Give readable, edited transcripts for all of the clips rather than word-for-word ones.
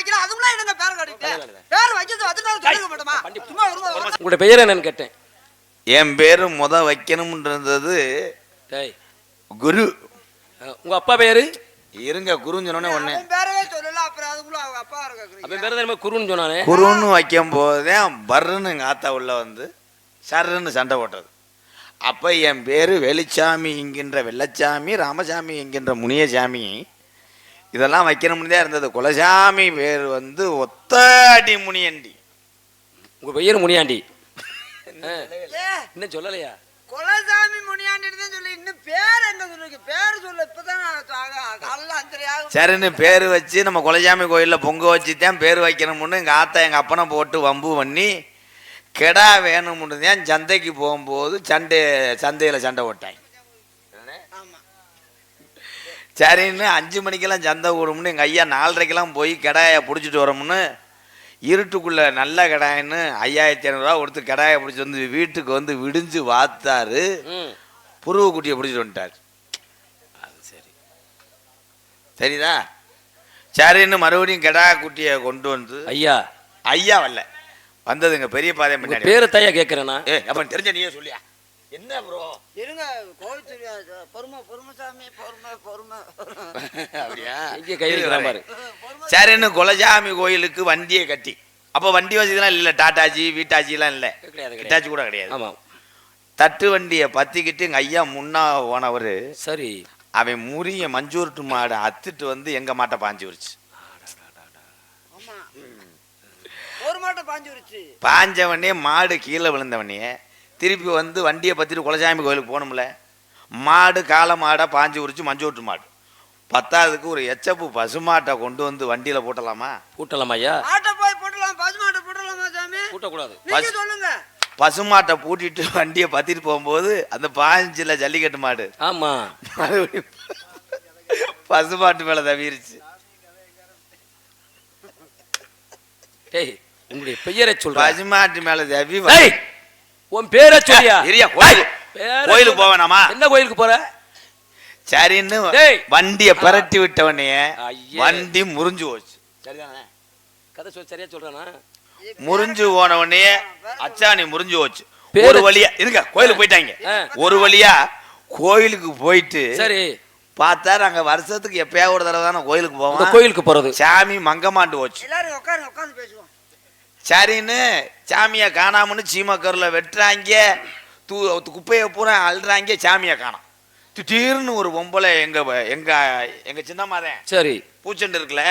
வைக்கல அதுக்குள்ள என்னங்க பேர் கேட்டீங்க பேர் வைக்கிறது அதுனால சொல்லுங்க மாட்டமா சும்மா உங்களுடைய பெயர் என்னன்னு கேட்டேன். என் பேரு வைக்கணும்ன்றது டேய் குரு. உங்க அப்பா பேரு இருங்க குருன்னு சொன்னோனே ஒண்ணு பேரவே சொல்லல அப்புறம் அதுக்குள்ள அவங்க அப்பா கேக்குறீங்க அப்ப பேர் தான் குருன்னு சொன்னானே. குருன்னு வைக்கும் போதே பர்ன்னு எங்க ஆத்தா உள்ள வந்து சர்ன்னு சண்டை போட்டது. அப்ப என் பேரு வெளிச்சாமி என்கின்ற வெள்ளச்சாமி, ராமசாமி என்கின்ற முனியசாமி இதெல்லாம் வைக்கணும்னு தான் இருந்தது. குலசாமி பேர் வந்து ஒத்தாடி முனியண்டி. உங்க பெயர் முனியாண்டி இன்னும் சொல்லலையா? குலசாமி முனியாண்டி தான் சொல்லி இன்னும் பேர் எங்க சொல்லுங்க பேர் சொல்ல இப்பதான் சரின்னு பேர் வச்சு நம்ம குலசாமி கோயில்ல பொங்க வச்சுதான் பேர் வைக்கணும்னு எங்க ஆத்தா எங்க அப்பனை போட்டு வம்பு பண்ணி கெடா வேணும்னு தான் சந்தைக்கு போகும்போது சந்தையில சண்டை போட்டாங்க. சரின்னு 5 மணிக்கெல்லாம் சந்தை கூடும்னு எங்கள் ஐயா 4:30க்கெல்லாம் போய் கடாயை பிடிச்சிட்டு வரோம்னு இருட்டுக்குள்ளே நல்ல கடாயின்னு 5500 கொடுத்து கடாயை பிடிச்சி வந்து வீட்டுக்கு வந்து விடிஞ்சு வாத்தாரு. புருவ குட்டியை பிடிச்சிட்டு வந்துட்டார். அது சரி சரிதா. சரின்னு மறுபடியும் கெடா குட்டியை கொண்டு வந்து ஐயா வரல வந்ததுங்க பெரிய பாதை முன்னாடி. பேரை தாயா கேட்குறேன்னா அப்ப தெரிஞ்ச நீயே சொல்லியா என்ன ப்ரோ இருங்க கோயில் தெரியாது பொறுமைசாமி பொறுமை அப்படியா இங்கே கை வைக்கலாம் பாரு. சரின்னு குலசாமி கோயிலுக்கு வண்டியை கட்டி அப்போ வண்டி வசதிலாம் இல்லை. டாட்டாஜி வீட்டாஜிலாம் இல்லை, கிட்டாச்சி கூட கிடையாது. ஆமாம் தட்டு வண்டியை பற்றிக்கிட்டு எங்கள் ஐயா முன்னா போனவர் சரி அவன் முறிய மஞ்சூருட்டு மாடு அத்துட்டு வந்து எங்கள் மாட்டை பாஞ்சு விரிச்சு. பாஞ்சவனே மாடு கீழே விழுந்தவனே திருப்பி வந்து வண்டியை பற்றிட்டு குலசாமி கோயிலுக்கு போகணும்ல. மாடு காளை மாடை பாஞ்சு உரிச்சு மஞ்சோட்டு மாடு. 10ஆவதுக்கு ஒரு எச்சப்பு பசுமாட்டை கொண்டு வந்து வண்டியில் போட்டலாமா? பூட்டலாமா ஐயா? பூட்டக்கூடாது. பசுமாட்டை பூட்டிட்டு வண்டியை பற்றிட்டு போகும்போது அந்த 5 ஜல்லிக்கட்டு மாடு ஆமா மறுபடியும் பசுமாட்டு மேலே தவிரிச்சு. டேய் உங்களுடைய பெயரை சொல்ற. பசுமாட்டு மேலே தவி உன் பேரை சொல்லியா? கோயிலுக்கு போவேனாமா? என்ன கோயிலுக்கு போற? சரின்னு வண்டியை பரட்டி விட்டவனே வண்டி முறிஞ்சு போச்சு. சரிதானே? கதை சொல் சரியா சொல்றானா? முறிஞ்சு போனவனே அச்சாணி முறிஞ்சு போச்சு. ஒரு வழியா இருங்க கோயிலுக்கு போயிட்டாங்க. ஒரு வழியா கோயிலுக்கு போயிட்டு சரி பார்த்தா நாங்க வருஷத்துக்கு எப்பயாவது ஒரு தடவை தானே கோயிலுக்கு போவோம். கோயிலுக்கு போறது சாமி மங்கமாண்டு போச்சு. சரின்னு சாமியை காணாமன்னு சீமக்கரில் வெட்டுறாங்க, குப்பையை பூரா அழுறாங்க, சாமியை காணோம். திடீர்னு ஒரு பொம்பளை எங்க சின்னம்மாதான் சரி பூச்செண்டு இருக்குல்ல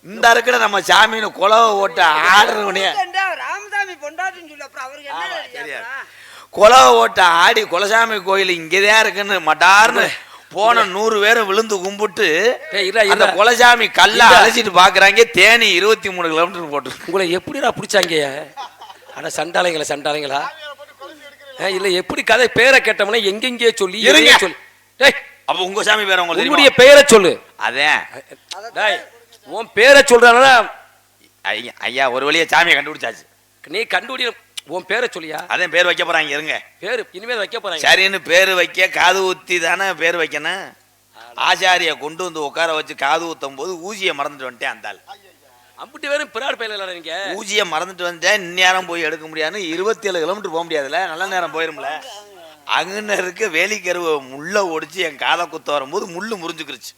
இந்த இருக்கிற நம்ம சாமின்னு குலவை ஓட்டு ஆடுறவனே குலவை ஓட்ட ஆடி குலசாமி கோயில் இங்கேதான் இருக்குன்னு மட்டார்னு போன 100 பேரை விழுந்து கும்பிட்டு அந்த குலசாமி கல்ல அழைச்சிட்டு பாக்குறாங்க. தேனி 23 கிலோமீட்டர் போட்டு. உங்களை எப்படிடா பிடிச்சாங்க? ஆனா சண்டாளைங்களா இல்ல எப்படி கதை பேரை கேட்டோம்னா எங்கெங்கே சொல்லி சொல்லு. அப்ப உங்க சாமி பேரை உங்களுடைய பெயரை சொல்லு. அதான் உன் பேரை சொல்றானா? ஐயா ஒரு வழியா சாமியை கண்டுபிடிச்சாச்சு. நீ கண்டுபிடி உன் பேரை சொல்லியா? அதான் பேர் வைக்க போறாங்க. இருங்க பேரு இனிமேல் வைக்க போறாங்க. சரின்னு பேரு வைக்க காது ஊத்தி தானே பேர் வைக்கணும். ஆச்சாரிய கொண்டு வந்து உட்கார வச்சு காது ஊத்தும் போது ஊசியை மறந்துட்டு வந்துட்டேன். அந்த ஆள் அம்பிட்டு பேரும் பிராடு பயில நீங்க ஊசியை மறந்துட்டு வந்துட்டேன். இந்நேரம் போய் எடுக்க முடியாது. 27 கிலோமீட்டர் போக முடியாதுல்ல, நல்ல நேரம் போயிரும்ல. அங்கன்னு இருக்க வேலிக்கருவை முள்ள ஒடிச்சு என் காதை குத்த வரும்போது முள்ளு முறிஞ்சுக்கிருச்சு.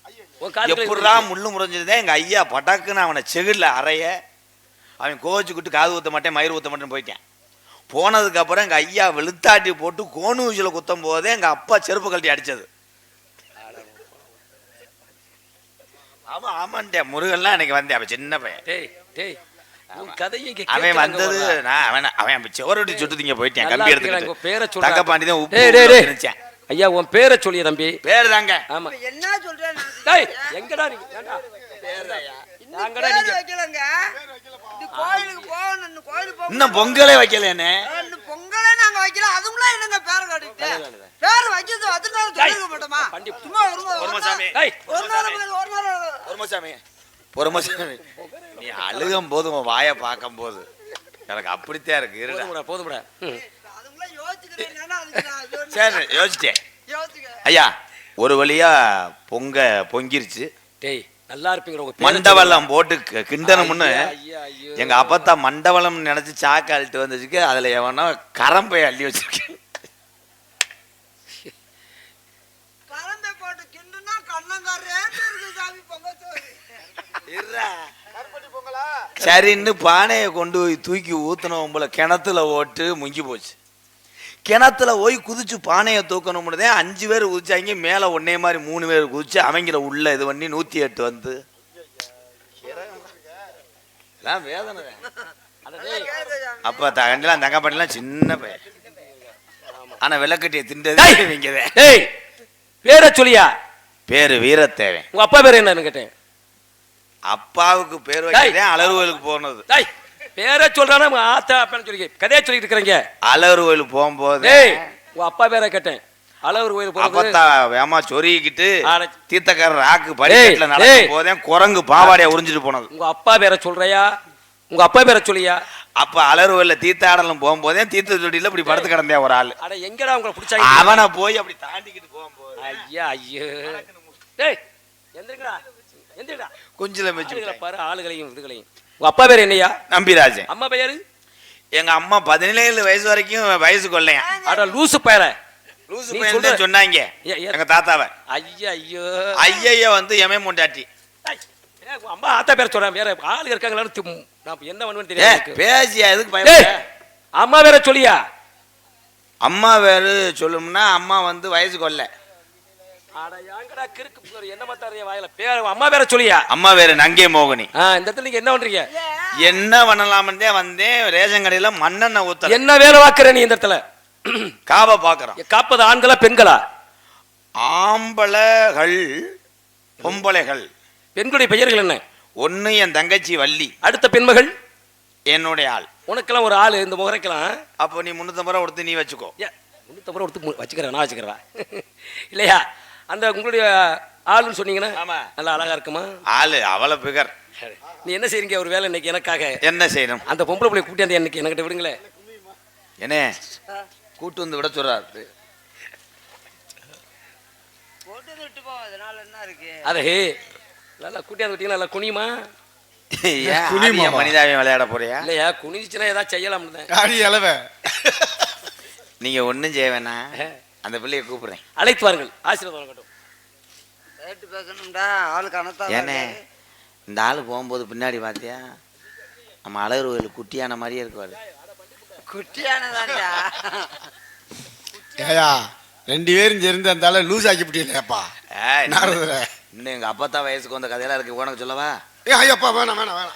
எப்படிதான் முள்ளு முறிஞ்சதுதான் எங்க ஐயா பட்டாக்குன்னு அவனை செகுல அறைய அவன் கோவச்சுக்கிட்டு காது ஊத்த மாட்டேன் மயிர் ஊத்த மாட்டேன்னு போயிட்டேன். போனதுக்கு அப்புறம் எங்க ஐயா வெளுத்தாட்டி போட்டு கோணு ஊசியில குத்தும் போதே எங்க அப்பா செருப்பு கழட்டி அடிச்சது. ஆமா ஆமாண்டே முருகன்லாம் எனக்கு வந்தேன். அவன் சின்ன பையன். அவன் வந்தது அவன் செவரொட்டி சுட்டுதிங்க போயிட்டேன். கம்பி எடுத்துக்கிட்டு தங்கப்பாண்டி தான் உப்பு. ஐயா உன் பேரை சொல்லிய தம்பி. பேரு தாங்க. ஆமா என்ன சொல்றேன் எங்கடா நீங்க இன்னும் பொங்கலே வைக்கலன்னு பொங்கலே நாங்க வைக்கல அதுக்குள்ள என்னங்க பேர் கேட்டீங்க பேர் வைக்கிறது அதுனால சொல்லுங்க மாட்டமா சும்மா நீ அழுகும் போது உன் வாயை பார்க்கும் போது எனக்கு அப்படித்தான் இருக்கு. போதும்டா சரி யோசிச்சேன். ஐயா ஒரு வழியா பொங்கிருச்சு. டேய் நல்லா இருப்பீங்க உங்க பேரை மண்டவளம் போட்டு கிண்டணும்னு ஐயா, ஐயா, ஐயோ. எங்க அப்பத்தா மண்டவளம் நினைச்சு சாக்கு அழுட்டு வந்துச்சுக்கு அதுல எவனோ கரம்பை அள்ளி வச்சிருக்கேன். கரம்பை போட்டு கிண்டுனா கண்ணங்காரேன்னு இருக்கு சாமி பொங்கச்சோறு. சரின்னு பானையை கொண்டு போய் தூக்கி ஊத்துனவன் போல கிணத்துல ஓட்டு முங்கி போச்சு. கிணத்துல போய் குதிச்சு பானையை தூக்கணும்னு 5 பேர் குதிச்சாங்க. மேல ஒன்னே மாதிரி 3 பேர் குதிச்சு அவங்கள உள்ள இது பண்ணி 108 வந்து வேதனை. அப்ப தகண்டெல்லாம் தங்கப்பட்டெல்லாம் சின்ன பையன், ஆனா விளக்கட்டிய திண்டது. பேரை சொல்லியா? பேரு வீரத்தேவன். உங்க அப்பா பேர் என்னன்னு கேட்டேன். அப்பாவுக்கு பேர் வைக்கிறேன் அலறுவலுக்கு போனது. பேரை சொல்றானா ஆத்தா அப்பன்னு சொல்லி கதையா சொல்லிட்டு இருக்கிறீங்க. அலறுவலுக்கு போகும்போது உங்க அப்பா பேரை கேட்டேன். அலவர் கோயில் அப்பத்தா வேமா சொருகிக்கிட்டு தீர்த்தக்காரர் ராக்கு படிக்கட்டுல நடக்கும் போதே குரங்கு பாவாடையா உறிஞ்சிட்டு போனது. உங்க அப்பா பேரை சொல்றியா? உங்க அப்பா பேரை சொல்லியா? அப்ப அலறுவல்ல தீர்த்தாடலும் போகும்போதே தீர்த்த தொட்டியில இப்படி படுத்து கிடந்தே ஒரு ஆளு. அட எங்கடா உங்களை பிடிச்சாங்க? அவனை போய் அப்படி தாண்டிக்கிட்டு போகும்போது ஐயா ஐயோ, டேய் எந்திரங்கடா எந்திரடா. கொஞ்சில மெச்சு பாரு ஆளுகளையும் இதுகளையும். உங்க அப்பா பேர் என்னையா? நம்பிராஜன். அம்மா பேரு? எங்க அம்மா 17 வயசு வரைக்கும் வயசு கொள்ளையா. அட லூசு பேர லூசு பையன் சொன்னாங்க எங்க தாத்தாவை. ஐயா ஐயோ ஐயா வந்து எமே முண்டாட்டி. அம்மா ஆத்தா பேரை சொல்றேன். வேற ஆளுங்க இருக்காங்களான்னு நான் என்ன பண்ணுவேன்னு தெரியாது. பேசியா எதுக்கு பையன்? அம்மா பேரை சொல்லியா? அம்மா பேரு சொல்லணும்னா அம்மா வந்து வயசு கொள்ள. அம்மா பேரை சொல்லியா? அம்மா பேரு நங்கே மோகினி. இந்த இடத்துல நீங்க என்ன பண்றீங்க? என்ன பண்ணலாம்னே வந்தேன். ரேஷன் கடையில மண்ணெண்ணெய் ஊத்த. என்ன வேலை பாக்குற நீ இந்த இடத்துல? காவ பாக்குறோம். காப்பது ஆண்களா பெண்களா? ஆம்பளைகள் பொம்பளைகள். பெண்களுடைய பெயர்கள் என்ன? ஒன்னு என் தங்கச்சி வள்ளி. அடுத்த பெண்மகள் என்னுடைய ஆள். உனக்கெல்லாம் ஒரு ஆளு இந்த முறைக்கெல்லாம். அப்போ நீ 350 ரூபா கொடுத்து நீ வச்சுக்கோ. 350 ரூபா கொடுத்து வச்சுக்கிறேன், நான் வச்சுக்கிறேன் இல்லையா? அந்த உங்களுடைய ஆளுன்னு சொன்னீங்கன்னா நல்லா அழகா இருக்குமா? ஆளு அவ்வளவு பிகர். நீ என்ன செய்றீங்க ஒரு வேலை இன்னைக்கு எனக்காக? என்ன செய்யணும்? அந்த பொம்பளை பிள்ளை கூட்டி அந்த எனக்கு என்கிட்ட விடுங்களேன். என்ன கூட்டு வந்து விட சொல்றாரு. அதே நல்லா கூட்டியாந்து விட்டீங்கன்னா நல்லா குனியுமா? மனிதாவியம் விளையாட போறியா? இல்லையா குனிஞ்சுச்சுன்னா ஏதாவது செய்யலாம். நீங்க ஒண்ணும் செய்ய வேணாம், அந்த பிள்ளைய கூப்பிடுறேன். அழைத்து வாருங்கள். ஆசீர்வாதம் வழங்கட்டும். ஏன்னே இந்த ஆளு போகும்போது பின்னாடி பாத்தியா நம்ம அழகு கோயில் குட்டியான மாதிரியே இருக்குவாரு. குட்டியானதாண்டா. ஏயா 2 பேரும் சேர்ந்து அந்த ஆளை லூஸ் ஆக்கி விட்டீங்களேப்பா. இன்னும் எங்க அப்பா தான் வயசுக்கு வந்த கதையெல்லாம் இருக்கு, உனக்கு சொல்லவா? ஐயப்பா வேணாம் வேணாம் வேணாம்.